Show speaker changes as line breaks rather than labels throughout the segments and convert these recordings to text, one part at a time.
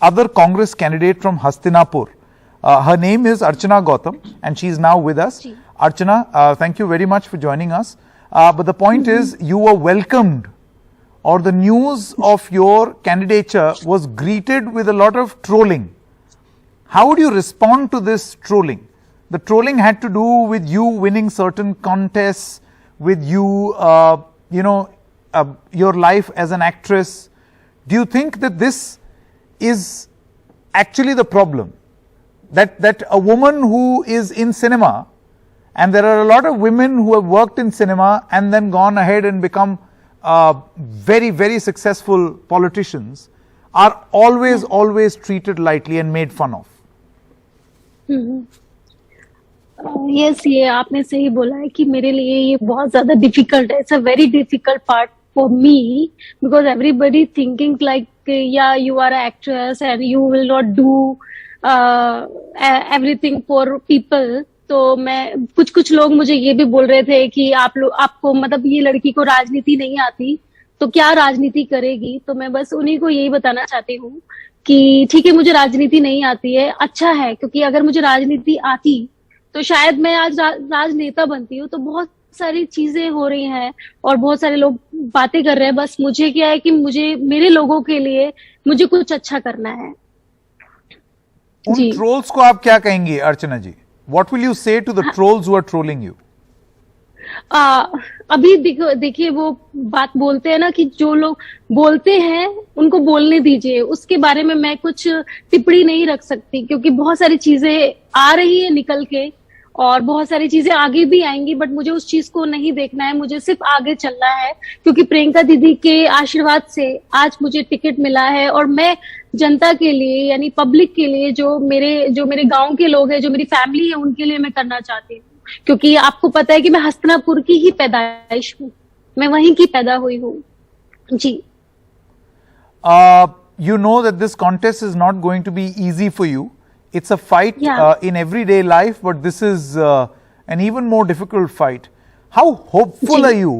other Congress candidate from Hastinapur. Her name is Archana Gautam and she is now with us. Archana, thank you very much for joining us. But the point is, you were welcomed, or the news of your candidature was greeted with a lot of trolling. How would you respond to this trolling? The trolling had to do with you winning certain contests, with you, your life as an actress. Do you think that this is actually the problem? That a woman who is in cinema, and there are a lot of women who have worked in cinema and then gone ahead and become very, very successful politicians, are always treated lightly and made fun of.
Yes, ये आपने सही बोला है कि मेरे लिए ये बहुत ज्यादा डिफिकल्ट है. It's a very difficult part for me because everybody thinking like yeah you are a actress and you will not do everything for people. तो मैं कुछ लोग मुझे ये भी बोल रहे थे कि आपको मतलब ये लड़की को राजनीति नहीं आती तो क्या राजनीति करेगी. तो मैं बस उन्हीं को यही बताना चाहती हूँ कि ठीक है, मुझे राजनीति नहीं आती है, अच्छा है, क्योंकि अगर मुझे राजनीति आती तो शायद मैं आज राजनेता बनती हूँ. तो बहुत सारी चीजें हो रही हैं और बहुत सारे लोग बातें कर रहे हैं. बस मुझे क्या है कि मुझे मेरे लोगों के लिए मुझे कुछ अच्छा करना है.
उन ट्रोल्स को आप क्या कहेंगी अर्चना जी? What will you say to the trolls who are trolling you?
अभी देखिए वो बात बोलते हैं ना कि जो लोग बोलते हैं उनको बोलने दीजिए. उसके बारे में मैं कुछ टिप्पणी नहीं रख सकती क्योंकि बहुत सारी चीजें आ रही है निकल के और बहुत सारी चीजें आगे भी आएंगी. बट मुझे उस चीज को नहीं देखना है, मुझे सिर्फ आगे चलना है क्योंकि प्रियंका दीदी के आशीर्वाद से आज मुझे टिकट मिला है. और मैं जनता के लिए यानी पब्लिक के लिए जो मेरे गांव के लोग हैं, जो मेरी फैमिली है, उनके लिए मैं करना चाहती हूँ. क्योंकि आपको पता है कि मैं हस्तिनापुर की ही पैदाइश हूँ, मैं वहीं की पैदा हुई हूँ. जी.
You know that this contest is not going to be easy for you. It's a fight in everyday life, but this is an even more difficult fight. How hopeful are you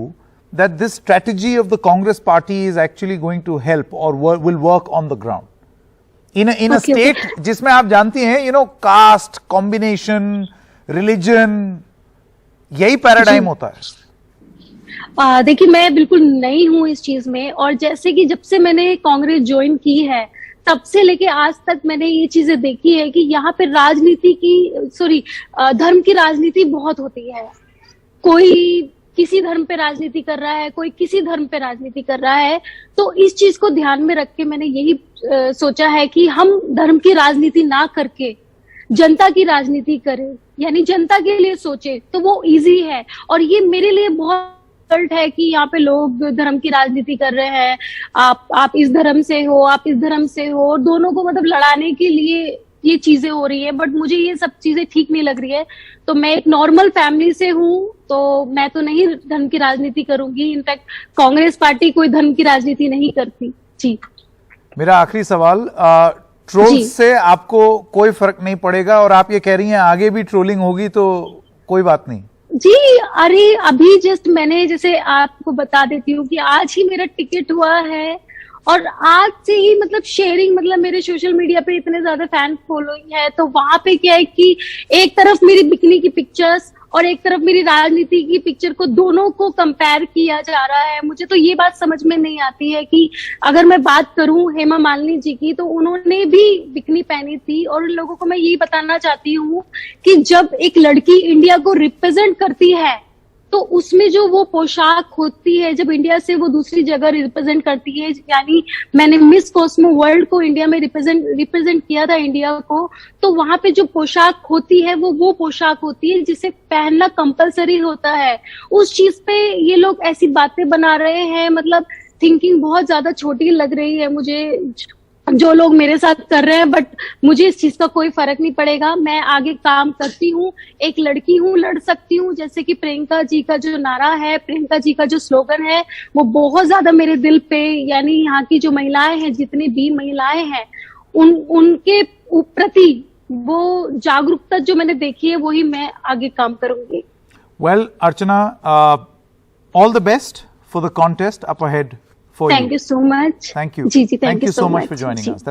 that this strategy of the Congress party is actually going to help or will work on the ground? In a state जिसमें आप जानती हैं, caste, combination, religion, यही paradigm होता है.
देखिए मैं बिल्कुल नई हूँ इस चीज में और जैसे कि जब से मैंने कांग्रेस ज्वाइन की है तब से लेके आज तक मैंने ये चीजें देखी है कि यहाँ पे धर्म की राजनीति बहुत होती है. कोई किसी धर्म पे राजनीति कर रहा है, कोई किसी धर्म पे राजनीति कर रहा है. तो इस चीज को ध्यान में रख के मैंने यही सोचा है कि हम धर्म की राजनीति ना करके जनता की राजनीति करें, यानी जनता के लिए सोचे तो वो इजी है. और ये मेरे लिए बहुत है कि यहाँ पे लोग धर्म की राजनीति कर रहे हैं. आप इस धर्म से हो, आप इस धर्म से हो, दोनों को मतलब लड़ाने के लिए ये चीजें हो रही है. बट मुझे ये सब चीजें ठीक नहीं लग रही है. तो मैं एक नॉर्मल फैमिली से हूँ, तो मैं तो नहीं धर्म की राजनीति करूंगी. इनफैक्ट कांग्रेस पार्टी कोई धर्म की राजनीति नहीं करती. जी.
मेरा आखिरी सवाल, ट्रोल्स से आपको कोई फर्क नहीं पड़ेगा और आप ये कह रही हैं आगे भी ट्रोलिंग होगी तो कोई बात नहीं?
जी, अरे अभी जस्ट मैंने जैसे आपको बता देती हूँ कि आज ही मेरा टिकट हुआ है और आज से ही मतलब शेयरिंग, मतलब मेरे सोशल मीडिया पे इतने ज्यादा फैन फॉलोइंग है. तो वहां पे क्या है कि एक तरफ मेरी बिकनी की पिक्चर्स और एक तरफ मेरी राजनीति की पिक्चर को, दोनों को कंपेयर किया जा रहा है. मुझे तो ये बात समझ में नहीं आती है कि अगर मैं बात करूं हेमा मालिनी जी की तो उन्होंने भी बिकनी पहनी थी. और उन लोगों को मैं यही बताना चाहती हूँ कि जब एक लड़की इंडिया को रिप्रेजेंट करती है तो उसमें जो वो पोशाक होती है, जब इंडिया से वो दूसरी जगह रिप्रेजेंट करती है, यानी मैंने मिस कॉस्मो वर्ल्ड को इंडिया में रिप्रेजेंट किया था इंडिया को, तो वहां पे जो पोशाक होती है वो पोशाक होती है जिसे पहनना कंपलसरी होता है. उस चीज पे ये लोग ऐसी बातें बना रहे हैं, मतलब थिंकिंग बहुत ज्यादा छोटी लग रही है मुझे जो लोग मेरे साथ कर रहे हैं. बट मुझे इस चीज का कोई फर्क नहीं पड़ेगा. मैं आगे काम करती हूँ, एक लड़की हूँ, लड़ सकती हूँ. जैसे कि प्रियंका जी का जो नारा है, प्रियंका जी का जो स्लोगन है, वो बहुत ज्यादा मेरे दिल पे, यानी यहाँ की जो महिलाएं हैं, जितनी भी महिलाएं हैं, उनके प्रति वो जागरूकता जो मैंने देखी है वही मैं आगे काम करूंगी.
Well Archana, all the best for the contest up ahead.
Thank you so much.
Thank you.
Ji, thank you
so
much
for joining us.